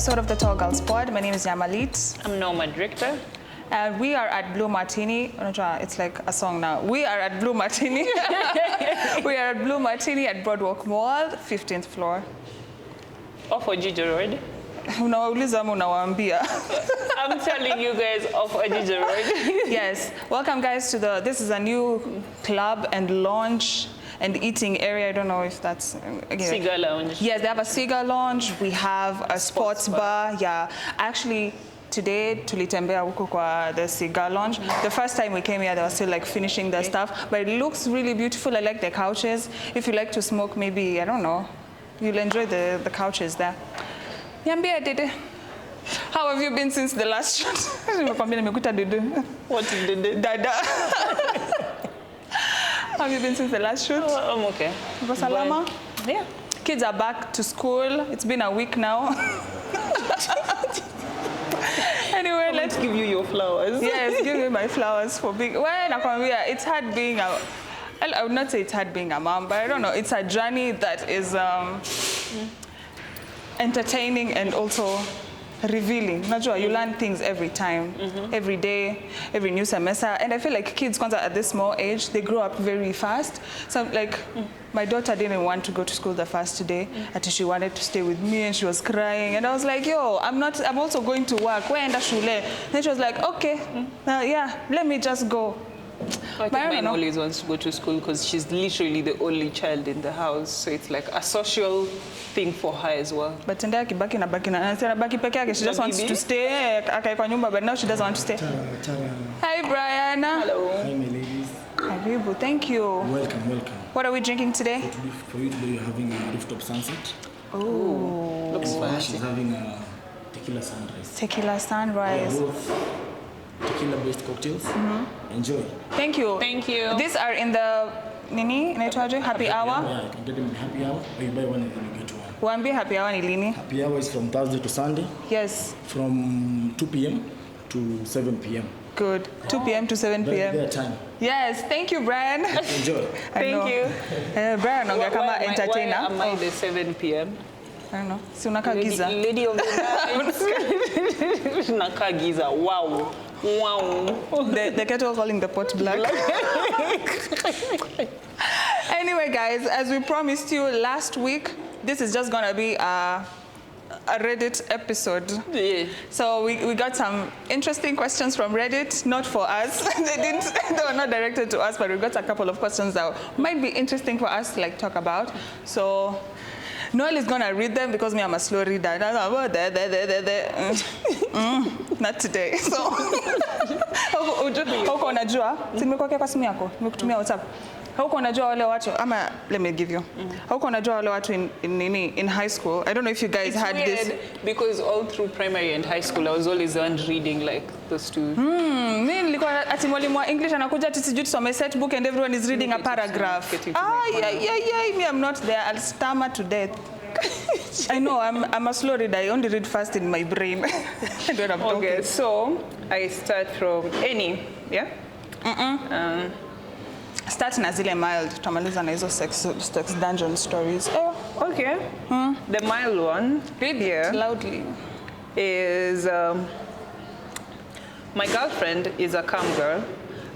episode of the Tall Girls Pod. My name is NyarMalit. I'm Nomad Richter. And we are at BlueMartini. It's like a song now. We are at BlueMartini. We are at BlueMartini at Boardwalk Mall, 15th floor. Off Ojiji Road. Unawaambia. I'm telling you guys, off Ojiji Road. Yes. Welcome, guys, to this is a new club and lounge and eating area. I don't know if that's... Cigar lounge. Yes, they have a cigar lounge. We have a sports bar. Yeah. Actually, today, tulitembea huko kwa the cigar lounge. The first time we came here, they were still like finishing their stuff. But it looks really beautiful. I like the couches. If you like to smoke, maybe, I don't know, you'll enjoy the couches there. Niambie Dede, how have you been since the last shot? What did you do? Dada. How have you been since the last shoot? Oh, I'm okay. Salama? Yeah. Kids are back to school. It's been a week now. Anyway, Let's give you your flowers. Yes, give me my flowers for being... Well, it's hard being a... I would not say it's hard being a mom, but I don't know. It's a journey that is entertaining and also revealing. Najua, you learn things every time, every day, every new semester. And I feel like kids, at this small age, they grow up very fast. So like, my daughter didn't want to go to school the first day until she wanted to stay with me and she was crying. And I was like, yo, I'm also going to work. Where in the shule? Then she was like, okay, yeah, let me just go. I think mine always wants to go to school because she's literally the only child in the house. So it's like a social thing for her as well. But Tendaki she just wants to stay. But now she doesn't want to stay. Hi, Brian. Hello. Hi, my ladies. Karibu, thank you. Welcome. What are we drinking today? For you today, you're having a rooftop sunset. Oh. Looks fancy. She's having a tequila sunrise. Tequila sunrise. Both tequila-based cocktails. Enjoy. Thank you. Thank you. These are in the happy hour. Yeah, you can get them in happy hour, or you buy one and then you get one. Wambi happy hour ni lini? Happy hour is from Thursday to Sunday. Yes. From 2 p.m. to 7 p.m. Good. 2 p.m. to 7 p.m. Their time. Yes. Thank you, Brian. Enjoy. Thank you. Brian, kama entertainer. Why am I the 7 p.m.? I don't know. Si unaka giza. Lady of the night. Unaka giza. Wow. The kettle calling the pot black. Anyway, guys, as we promised you last week, this is just going to be a Reddit episode. Yeah. So we got some interesting questions from Reddit, not for us. They were not directed to us, but we got a couple of questions that might be interesting for us to talk about. So Noel is going to read them because me, I'm a slow reader. Not today. So, how unajua? Si nimekuwekea kwa simu yako? Nimekutumia WhatsApp. How unajua wale watu? Let me give you. How unajua wale watu in high school? I don't know if you guys had this. Because all through primary and high school, I was always the one reading like those two. Mimi nilikuwa ati mwalimu wa English anakuja ati sijui tusome set book and everyone is reading a paragraph. Yeah. Me, I'm not there. I'll stammer to death. I know, I'm a slow reader. I only read fast in my brain. Okay, so I start from any, yeah? Start na zile mild. Tutamaliza na hizo sex dungeon stories. Okay. The mild one, Read it loudly. is my girlfriend is a cam girl.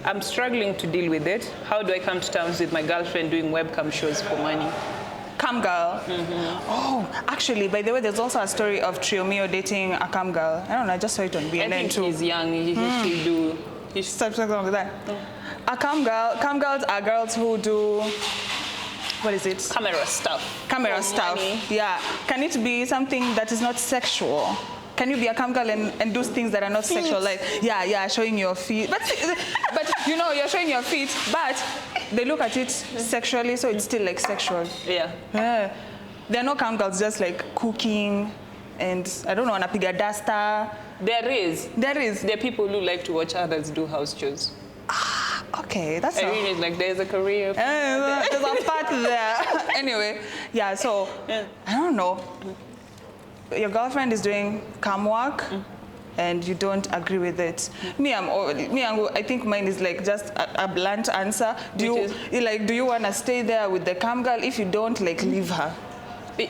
I'm struggling to deal with it. How do I come to terms with my girlfriend doing webcam shows for money? Cam girl. Oh, actually, by the way, there's also a story of Triomio dating a cam girl. I don't know, I just saw it on BNN I think too. he's young. He should do. He should Something like that. A cam girl. Cam girls are girls who do. What is it? camera stuff. Camera for stuff. money. Yeah. Can it be something that is not sexual? Can you be a cam girl and do things that are not sexual? Like, showing your feet. But you know, you're showing your feet, but they look at it sexually, so it's still like sexual. Yeah. There are no cam girls just like cooking and, I don't know, anapiga duster. There is. There is. There are people who like to watch others do house chores. Okay, that's I mean, it's like there's a career. there's a part there. Anyway, yeah, so, I don't know. Your girlfriend is doing cam work and you don't agree with it. I think mine is like just a blunt answer. Do you want to stay there with the cam girl? If you don't, like, leave her.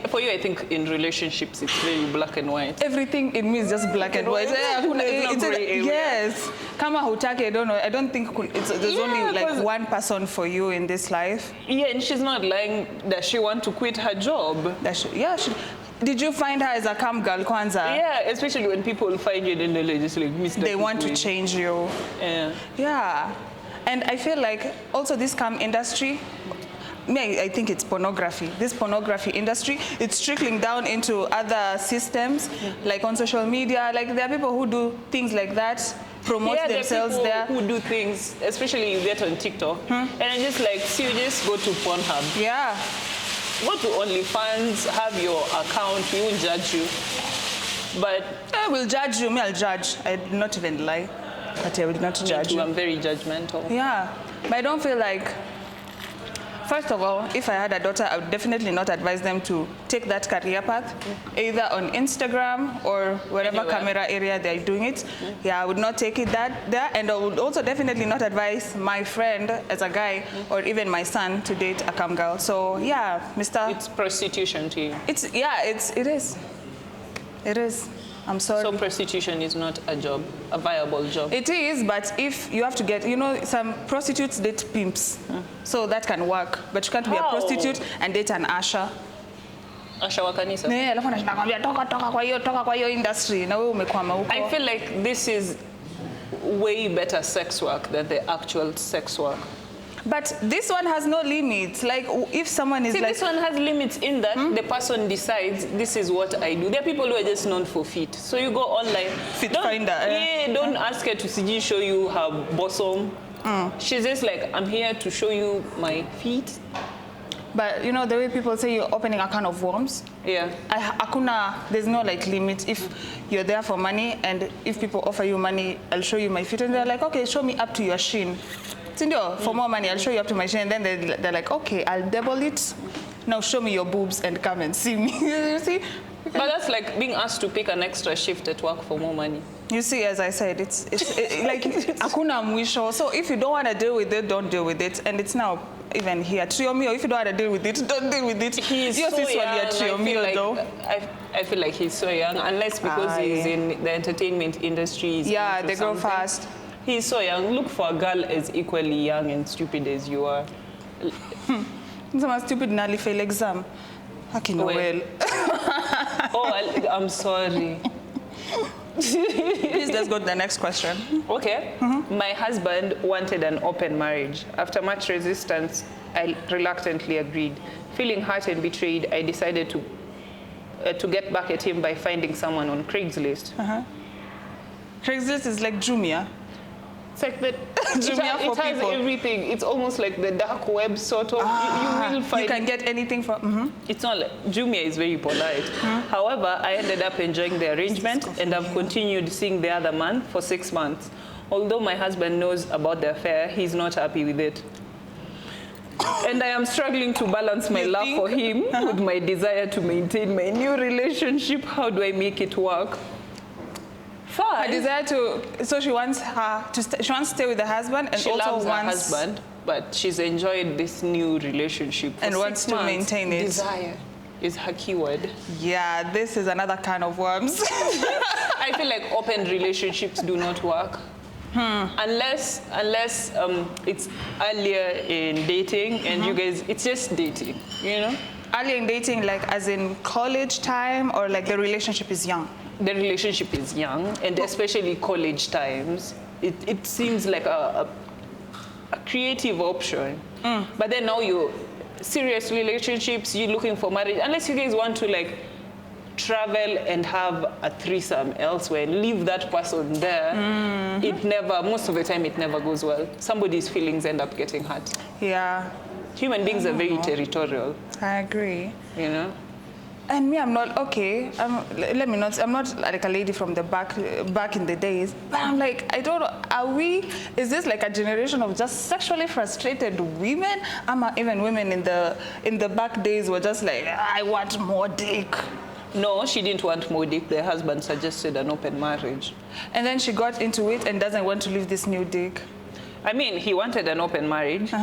For you, I think in relationships, it's very black and white. Everything in me is just black and white. Yes. Kama hutaki, I don't know. I don't think there's only like one person for you in this life. Yeah, and she's not lying that she wants to quit her job. Did you find her as a cam girl, Kwanzaa? Yeah, especially when people find you and then they just like miss. They want to change you. Yeah. Yeah. And I feel like also this cam industry, I think it's pornography. This pornography industry, it's trickling down into other systems, like on social media. Like there are people who do things like that, promote themselves there. Who do things, especially you get on TikTok, and just like, you just go to Pornhub. Yeah. Go to OnlyFans, have your account, we won't judge you. But I will judge you, I'll judge. I did not even lie, but I will not judge you. I'm very judgmental. Yeah, but I don't feel like, first of all, if I had a daughter, I would definitely not advise them to take that career path, either on Instagram or wherever camera area they're doing it. Yeah, I would not take it there. And I would also definitely not advise my friend as a guy or even my son to date a cam girl. So yeah, Mr. It's prostitution to you. It is. It is. I'm sorry. So prostitution is not a job, a viable job. It is, but if you have to get, some prostitutes date pimps, so that can work. But you can't be a prostitute and date an usher. Usher wa kanisa. Alafu nakwambia toka kwa hiyo industry na wewe umekwama huko. I feel like this is way better sex work than the actual sex work. But this one has no limits. Like if someone is this one has limits in that the person decides this is what I do. There are people who are just known for feet. So you go online. Fit finder. Yeah, don't ask her to show you her bosom. She's just like, I'm here to show you my feet. But the way people say you're opening a can of worms. Yeah. There's no like limit. If you're there for money and if people offer you money, I'll show you my feet. And they're like, okay, show me up to your shin. For more money, I'll show you up to my shin. And then they're like, okay, I'll double it. Now show me your boobs and come and see me. You see? But that's like being asked to pick an extra shift at work for more money. You see, as I said, it's like hakuna mwisho. So if you don't want to deal with it, don't deal with it. And it's now even here. Triomio, if you don't want to deal with it, don't deal with it. He's so young. I feel like he's so young, unless because he's in the entertainment industry. Yeah, they grow fast. He's so young. Look for a girl as equally young and stupid as you are. Someone stupid nearly fail exam. Well. Oh, I'm sorry. Please, let's go to the next question. Okay. My husband wanted an open marriage. After much resistance, I reluctantly agreed. Feeling hurt and betrayed, I decided to get back at him by finding someone on Craigslist. Craigslist is like Jumia. It's like the Jumia it has everything. It's almost like the dark web sort of. You will find. You can get anything from. It's not like Jumia is very polite. However, I ended up enjoying the arrangement and I've continued seeing the other man for 6 months. Although my husband knows about the affair, he's not happy with it. And I am struggling to balance my love for him with my desire to maintain my new relationship. How do I make it work? Her desire so she wants to stay with the husband, and she also loves wants her husband, but she's enjoyed this new relationship for and wants to maintain it. Desire is her keyword. Yeah, this is another can of worms. I feel like open relationships do not work. Unless it's earlier in dating and you guys, it's just dating, Earlier in dating, like as in college time, or like the relationship is young? The relationship is young, and especially college times, it seems like a creative option. But then now you're serious relationships, you're looking for marriage, unless you guys want to like travel and have a threesome elsewhere and leave that person there, most of the time it never goes well. Somebody's feelings end up getting hurt. Yeah. Human beings are very territorial. I agree. And me, I'm not okay. I'm not like a lady from the back in the days. But I'm like, I don't know. Is this like a generation of just sexually frustrated women? Even women in the back days were just like, I want more dick. No, she didn't want more dick. The husband suggested an open marriage. And then she got into it and doesn't want to leave this new dick. I mean, he wanted an open marriage.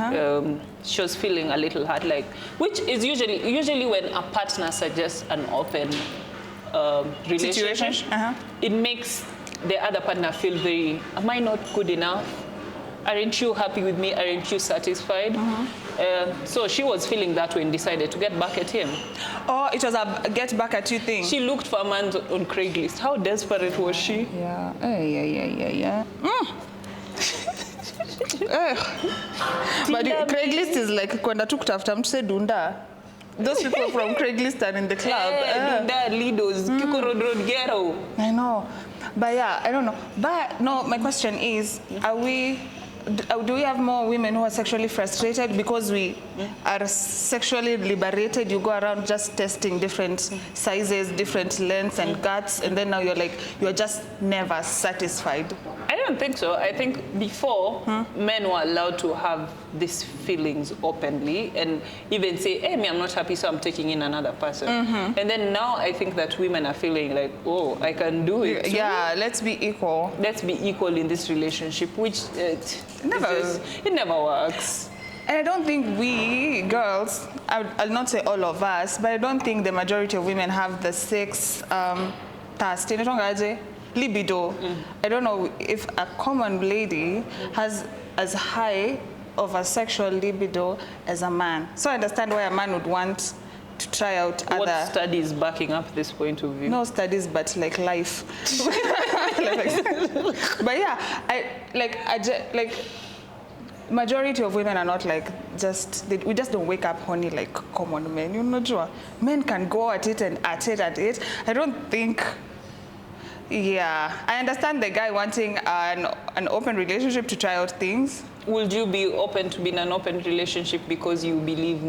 She was feeling a little hurt, like, which is usually when a partner suggests an open relationship, it makes the other partner feel very, am I not good enough? Aren't you happy with me? Aren't you satisfied? So she was feeling that way and decided to get back at him. Oh, it was a get back at you thing. She looked for a man on Craigslist. How desperate was she? Yeah. Yeah. But Craigslist is like kwenda tu kutafuta mtu say dunda. Those people from Craigslist are in the club. Dunda, Lidos, Kiko Road Ghetto. I know. But yeah, I don't know. But no, my question is, do we have more women who are sexually frustrated because we are sexually liberated? You go around just testing different sizes, different lengths and guts, and then now you're just never satisfied. I don't think so. I think before, men were allowed to have these feelings openly and even say, hey, I'm not happy, so I'm taking in another person. And then now I think that women are feeling like, oh, I can do it too. Yeah, let's be equal. Let's be equal in this relationship, which it never works. And I don't think we girls, I'll not say all of us, but I don't think the majority of women have the sex thirst. Libido. I don't know if a common lady has as high of a sexual libido as a man. So I understand why a man would want to try out What other studies backing up this point of view? No studies, but like life. But yeah, majority of women are not like we just don't wake up horny like common men. You know, men can go at it and at it. I don't think. Yeah, I understand the guy wanting an open relationship to try out things. Would you be open to being an open relationship because you believe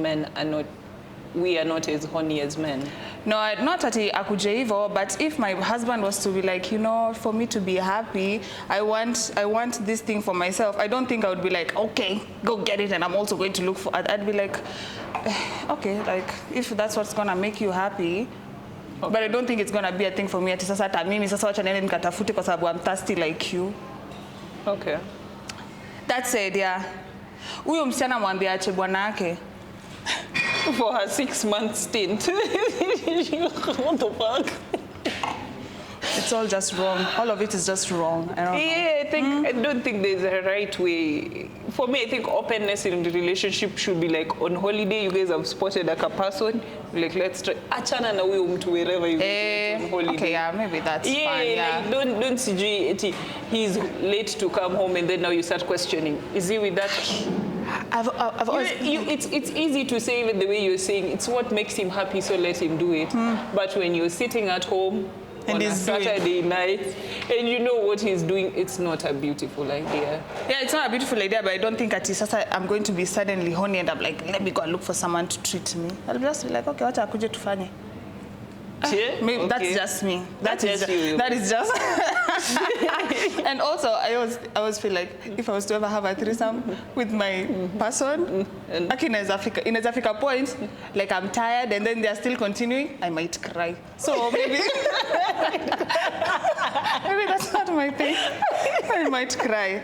we are not as horny as men? No, not at akuje hivo, but if my husband was to be like, for me to be happy, I want this thing for myself, I don't think I would be like, okay, go get it, and I'm also going to look for it. I'd be like, okay, like if that's what's gonna make you happy. Okay. But I don't think it's gonna be a thing for me. Ati sasa hata mimi sasa wacha nene nikatafute kwa sababu I'm thirsty like you. Okay. That said, yeah. Huyo msichana mwambie ache bwana yake. For her 6-month stint. What the fuck? It's all just wrong. All of it is just wrong. I don't know. I don't think there's a right way. For me, I think openness in the relationship should be like on holiday. You guys have spotted like a person. Like, let's try. Achana na huyo mtu wherever you go on holiday. Okay, yeah, maybe that's fine. Yeah. Like don't see he's late to come home and then now you start questioning. Is he with that? I've always... It's easy to say even the way you're saying. It's what makes him happy, so let him do it. But when you're sitting at home and on a Saturday night and you know what he's doing, it's not a beautiful idea. Yeah, it's not a beautiful idea, but I don't think I'm going to be suddenly horny and I'm like, let me go and look for someone to treat me. I'll just be like, okay, what akuje tufanye? Maybe okay. That's just me. That is just. And also, I always feel like if I was to ever have a threesome with my person, in a point, like I'm tired and then they're still continuing, I might cry. So maybe that's not my thing. I might cry.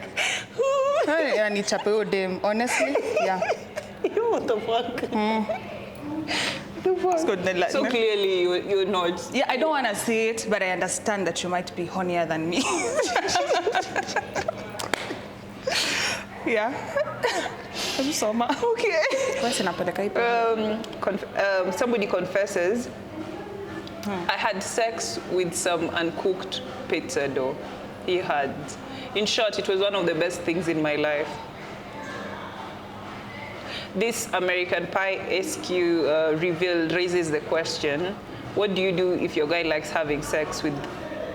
And it's a honestly, yeah. What the fuck? So clearly you're not. Yeah, I don't want to say it, but I understand that you might be hornier than me. Yeah. Okay. Somebody confesses, I had sex with some uncooked pizza dough. He had. In short, it was one of the best things in my life. This American Pie SQ reveal raises the question, what do you do if your guy likes having sex with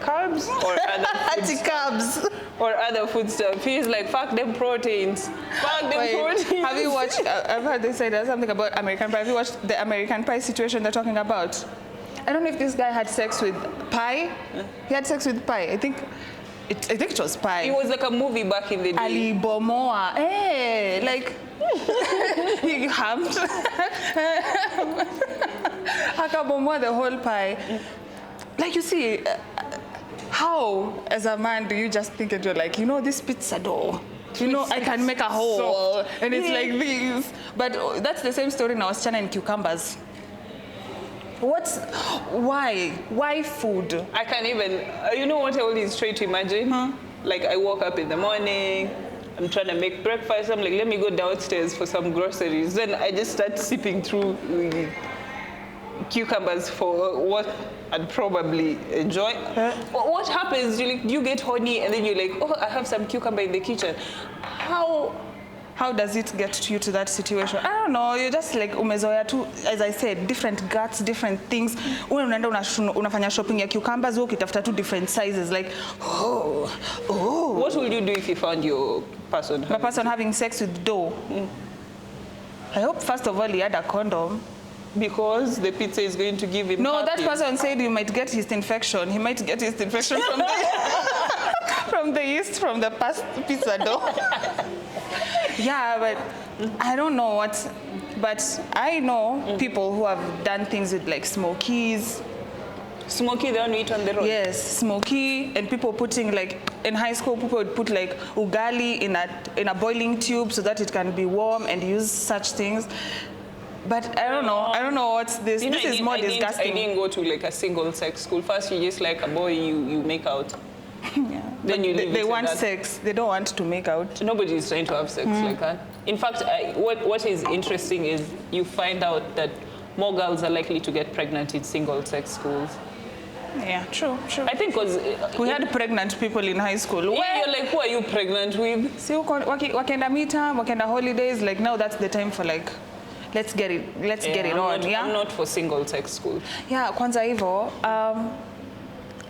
carbs or other or other food stuff? He's like, fuck them proteins. Fuck them proteins. Have you watched, I've heard they say there's something about American Pie. Have you watched the American Pie situation they're talking about? I don't know if this guy had sex with pie. He had sex with pie. I think it was pie. It was like a movie back in the day. Ali Bomoa. Hey, like, he hammed. Hakabomoa the whole pie. Like, you see, how, as a man, do you just think and you're like, this pizza dough, You know, I can make a hole, and it's like this. But that's the same story in our chana and cucumbers. Why food? I can't even, you know what I always try to imagine? Like I woke up in the morning, I'm trying to make breakfast, I'm like, let me go downstairs for some groceries. Then I just start sipping through cucumbers for what I'd probably enjoy. What happens? You get horny and then you're like, oh, I have some cucumber in the kitchen. How does it get to you to that situation? I don't know. You're just like umezoea tu, as I said, different guts, different things. Unaenda unafanya shopping ya cucumbers, ukitafuta two different sizes. Like, oh. What would you do if you found your person? My person having sex with dough? I hope first of all he had a condom. Because the pizza is going to give him that person said you might get yeast infection. He might get yeast infection from the yeast from the pizza dough. Yeah, but I don't know what. But I know people who have done things with like smokies. Smoky, the one we eat on the road? Yes, smoky, and people putting like, in high school, people would put like ugali in a boiling tube so that it can be warm and use such things. But I don't know what's this. You know, this is more disgusting. I didn't go to like a single sex school. First you just like a boy, you make out. Yeah. Then you leave they want sex. They don't want to make out. Nobody is trying to have sex like that. In fact, what is interesting is you find out that more girls are likely to get pregnant in single sex schools. Yeah, true. I think because we had pregnant people in high school. Yeah, you're like, who are you pregnant with? See, wakenda meetup, wakenda holidays, like now that's the time for like, let's get it on. I'm not for single sex school. Yeah, kwanza hivyo,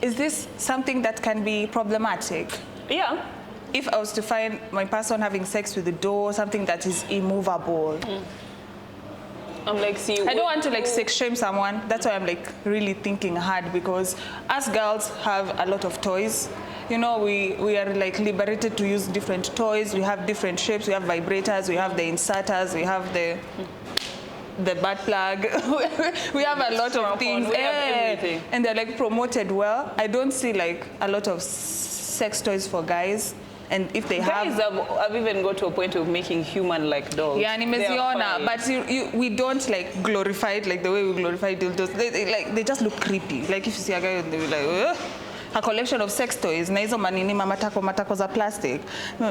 is this something that can be problematic? Yeah. If I was to find my person having sex with the dough, something that is immovable. I'm like, see, I don't want to like sex shame someone. That's why I'm like really thinking hard, because us girls have a lot of toys. You know, we are like liberated to use different toys. We have different shapes. We have vibrators. We have the inserters. We have the butt plug. We have a lot of things. We have everything. And they're like promoted well. I don't see like a lot of sex toys for guys. And if they guys have even got to a point of making human-like dolls. Yeah, nimeziona, but we don't like glorify it like the way we glorify dildos. They just look creepy. Like if you see a guy, they be like, ugh. A collection of sex toys, na hizo manini matako za plastic.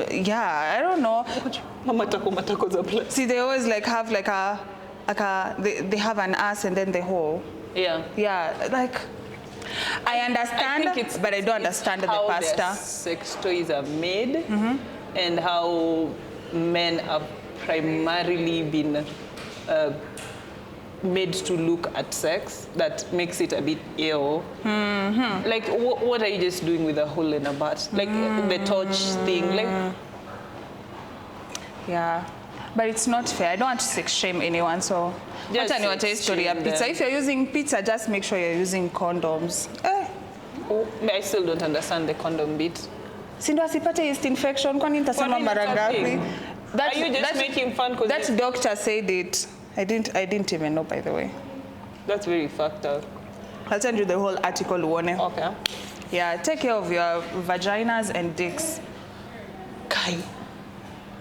Yeah, I don't know. Matako za plastic. See, they always like have like they have an ass and then the hole. Yeah. Yeah, like I understand, but I don't understand the pasta. How sex toys are made and how men have primarily been made to look at sex that makes it a bit ill. Like, what are you just doing with a hole in a butt? Like the torch thing, like. Yeah, but it's not fair. I don't want to sex shame anyone, so. Just story of pizza. If you're using pizza, just make sure you're using condoms. I still don't understand the condom bit. Sindo asipate yeast infection. Kwani nitasema mara ngapi? Are you just making fun? That doctor said it. I didn't even know, by the way. That's very fucked up. I'll send you the whole article, Uone. Okay. Yeah, take care of your vaginas and dicks. Kai.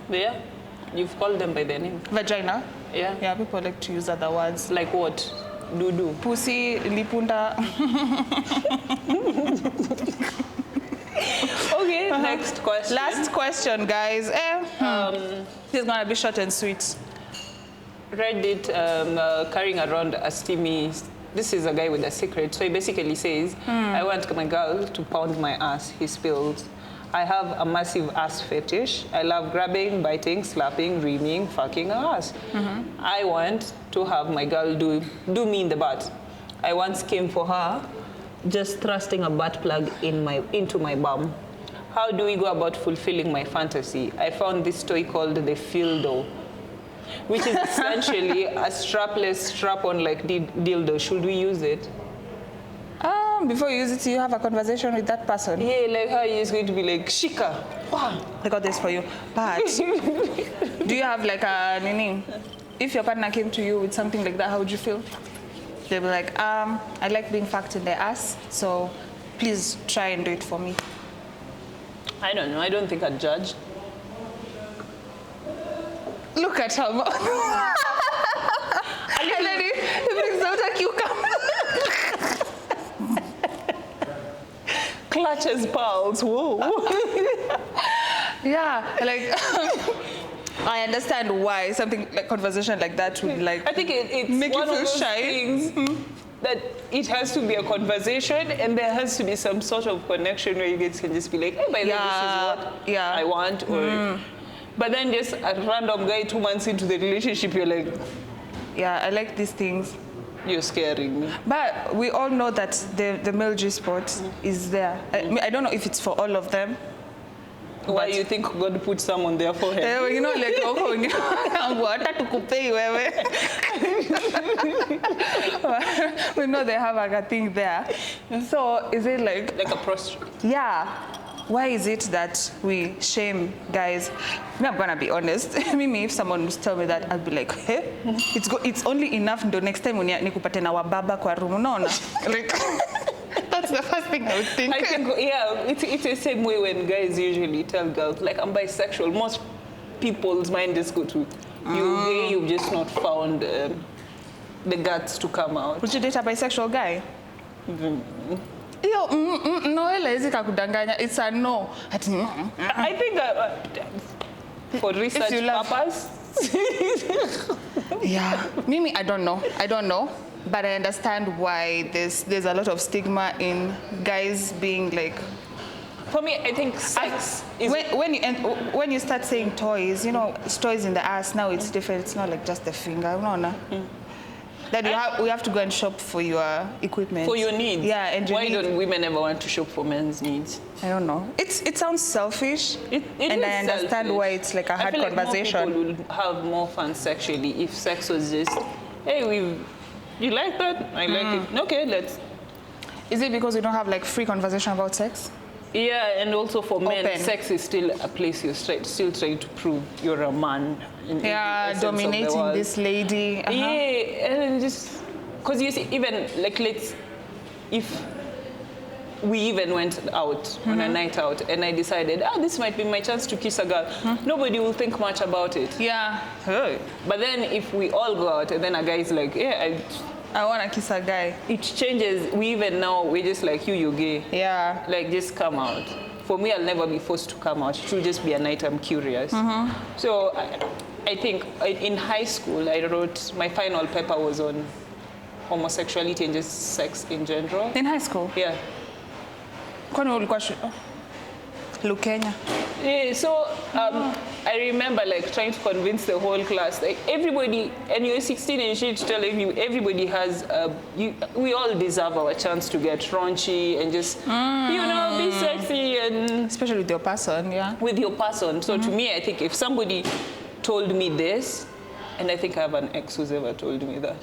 Yeah? You've called them by their name. Vagina? Yeah. Yeah, people like to use other words. Like what? Doo-doo. Pussy, lipunda. Okay, next question. Last question, guys. This is gonna be short and sweet. Reddit carrying around a steamy. This is a guy with a secret. So he basically says, I want my girl to pound my ass. He spills. I have a massive ass fetish. I love grabbing, biting, slapping, reaming, fucking her ass. I want to have my girl do me in the butt. I once came for her, just thrusting a butt plug into my bum. How do we go about fulfilling my fantasy? I found this toy called the Fildo, which is essentially a strapless, strap-on like dildo. Should we use it? Before you use it, you have a conversation with that person. Yeah, like how he's going to be like, Shika. Wow. I got this for you. But do you have like a nini? If your partner came to you with something like that, how would you feel? They'll be like, I like being fucked in the ass, so please try and do it for me. I don't know. I don't think I'd judge. Look at her mouth. And then he brings out a cucumber. Clutches pearls. Whoa. Yeah, like I understand why something like conversation like that would like. I think it's make one you of feel those shy. things that it has to be a conversation, and there has to be some sort of connection where you guys can just be like, hey, by the way, this is what I want, or. But then just a random guy 2 months into the relationship, you're like, yeah, I like these things. You're scaring me. But we all know that the male G spot is there. I don't know if it's for all of them. Why you think God put some on their forehead? You know, like, we know they have like a thing there. So is it like a prostrate? Yeah. Why is it that we shame guys? I'm gonna be honest. Maybe if someone was tell me that, I'd be like, hey, it's only enough the next time when nikupate na wababa kwa room. No. Like, that's the first thing I would think. I think, yeah, it's the same way when guys usually tell girls, like, I'm bisexual. Most people's mind just go to, you're gay, you've just not found the guts to come out. Would you date a bisexual guy? Yo, no, it's a no. I think for research purpose. Yeah, Mimi, I don't know, but I understand why there's a lot of stigma in guys being like. For me, I think sex is when you start saying toys, you know, toys in the ass. Now it's different. It's not like just the finger. No. That we have to go and shop for your equipment. For your needs. Yeah, and why don't women ever want to shop for men's needs? I don't know. It sounds selfish. It and is I understand selfish. why it's like a hard conversation. Like more people would have more fun sexually if sex was just, hey, you like that? I like it. Okay, let's. Is it because we don't have like free conversation about sex? Yeah, and also for men, sex is still a place you're still trying to prove you're a man. Yeah, dominating this lady. Yeah, and just because you see, even like if we even went out on a night out and I decided, this might be my chance to kiss a girl, nobody will think much about it. Yeah. But then if we all go out and then a guy's like, I want to kiss a guy. It changes. We're just like, you're gay. Yeah. Like, just come out. For me, I'll never be forced to come out. It will just be a night I'm curious. So I think in high school, I wrote, my final paper was on homosexuality and just sex in general. In high school? Yeah. Kenya. Yeah, so I remember like trying to convince the whole class, like everybody, and you're 16 and you should tell everybody has, we all deserve our chance to get raunchy and just, be sexy and... Especially with your person, yeah. With your person. So to me, I think if somebody told me this, and I think I have an ex who's ever told me that.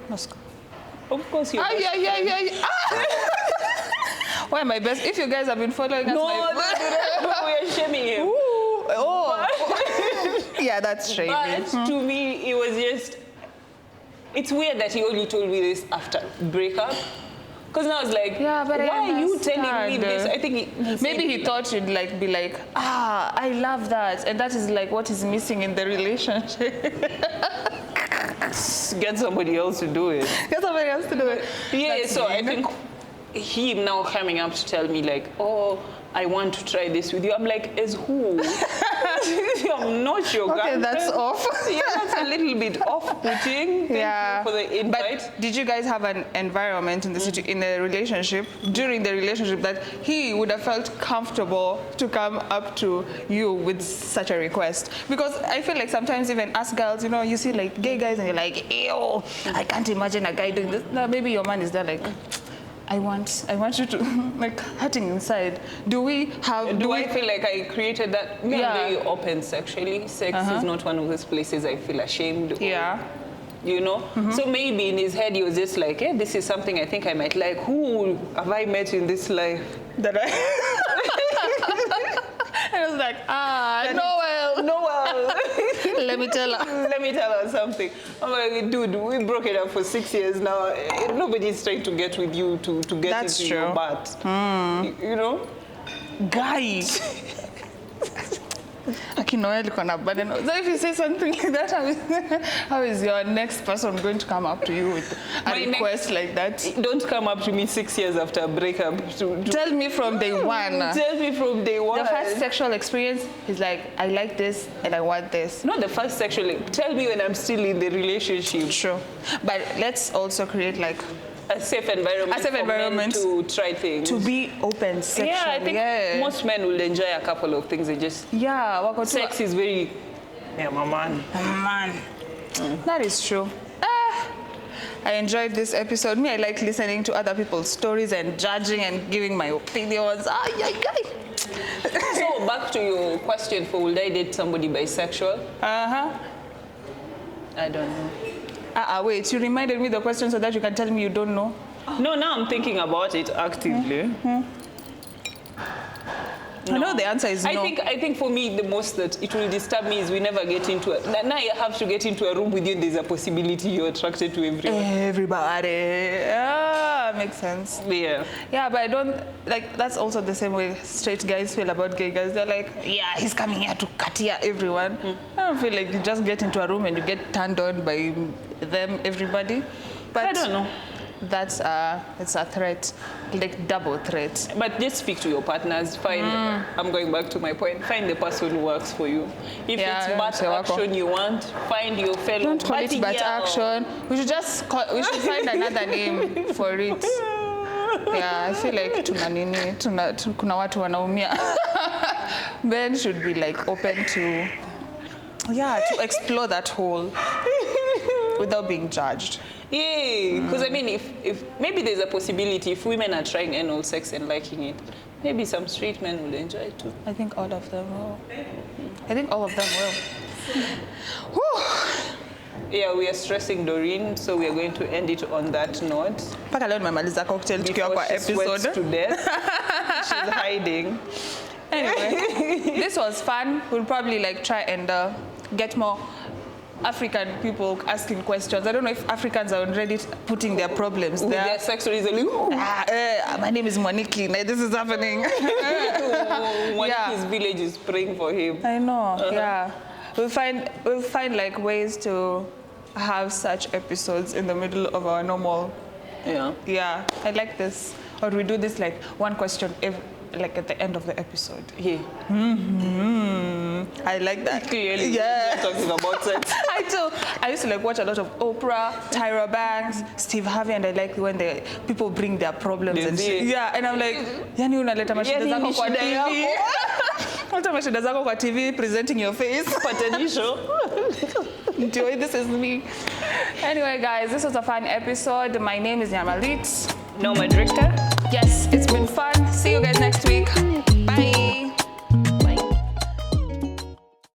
Of course you Why my best? If you guys have been following us, no, we are shaming him. Yeah, that's strange. But to me, it was just. It's weird that he only told me this after breakup. Because now I was like, why are you telling me this? I think maybe he thought you'd like be like, I love that, and that is like what is missing in the relationship. Get somebody else to do it. Get somebody else to do it. Yeah, that's so mean. I think him now coming up to tell me like, I want to try this with you. I'm like, as who? I'm not your girlfriend. Okay, that's off. Yeah, that's a little bit off-putting. Thank you for the invite. But did you guys have an environment in the relationship, during the relationship, that he would have felt comfortable to come up to you with such a request? Because I feel like sometimes even us girls, you see like gay guys and you're like, ew, I can't imagine a guy doing this. Now maybe your man is there like, I want you to, like, hurting inside. Do I feel like I created that? I'm very open sexually. Sex is not one of those places I feel ashamed. Yeah. So maybe in his head he was just like, this is something I think I might like. Who have I met in this life? That I was like, Noel. Let me tell her something. I'm like, dude, we broke it up for 6 years now. Nobody's trying to get with you to get That's into true. your butt. Guy. Akinoel kona burden. So if you say something like that, how is your next person going to come up to you with a request like that? Don't come up to me 6 years after a breakup. Tell me from day one. Tell me from day one. The first sexual experience is like, I like this and I want this. Not the first sexual. Tell me when I'm still in the relationship. Sure. But let's also create like a safe environment, for men to try things. To be open sexually. Yeah, I think most men will enjoy a couple of things. They just sex is very my man. That is true. I enjoyed this episode. Me, I like listening to other people's stories and judging and giving my opinions. So back to your question for would I date somebody bisexual? I don't know. Wait, you reminded me the question so that you can tell me you don't know? No, now I'm thinking about it actively. No. I know the answer is no. I think for me, the most that it will disturb me is we never get into now you have to get into a room with you, there's a possibility you're attracted to everyone. Everybody. Makes sense. Yeah. Yeah, but I don't, like, that's also the same way straight guys feel about gay guys. They're like, yeah, he's coming here to cut here everyone. I don't feel like you just get into a room and you get turned on by them, everybody. But I don't know. That's it's a threat, like double threat. But just speak to your partners. Find. I'm going back to my point. Find the person who works for you. If it's butt action you want, find your fellow. Don't call it butt action. We should just we should find another name for it. Yeah, I feel like kuna watu wanaumia. Men should be like open to explore that whole without being judged. Yeah, because I mean, if maybe there's a possibility if women are trying anal sex and liking it, maybe some straight men will enjoy it too. I think all of them will. Yeah, we are stressing Doreen, so we are going to end it on that note. Paka leo nimemaliza cocktail tukiwa kwa episode to death. She's hiding. Anyway, this was fun. We'll probably like try and get more African people asking questions. I don't know if Africans are already putting their problems there. Their sex reasoning. My name is Moniki. This is happening. Moniki's village is praying for him. I know. Yeah, we'll find like ways to have such episodes in the middle of our normal. Yeah, I like this. Or we do this like one question like at the end of the episode. Yeah. I like that. Clearly, yeah. Talking about sex. I too. I used to like watch a lot of Oprah, Tyra Banks, Steve Harvey, and I like when the people bring their problems and shit. Yeah, and I'm like, yani unaleta mashida zako kwa TV. Unaleta mashida zako kwa TV, presenting your face. Patanisho. Enjoy, this is me. Anyway, guys, this was a fun episode. My name is NyarMalit. Nomad Richter.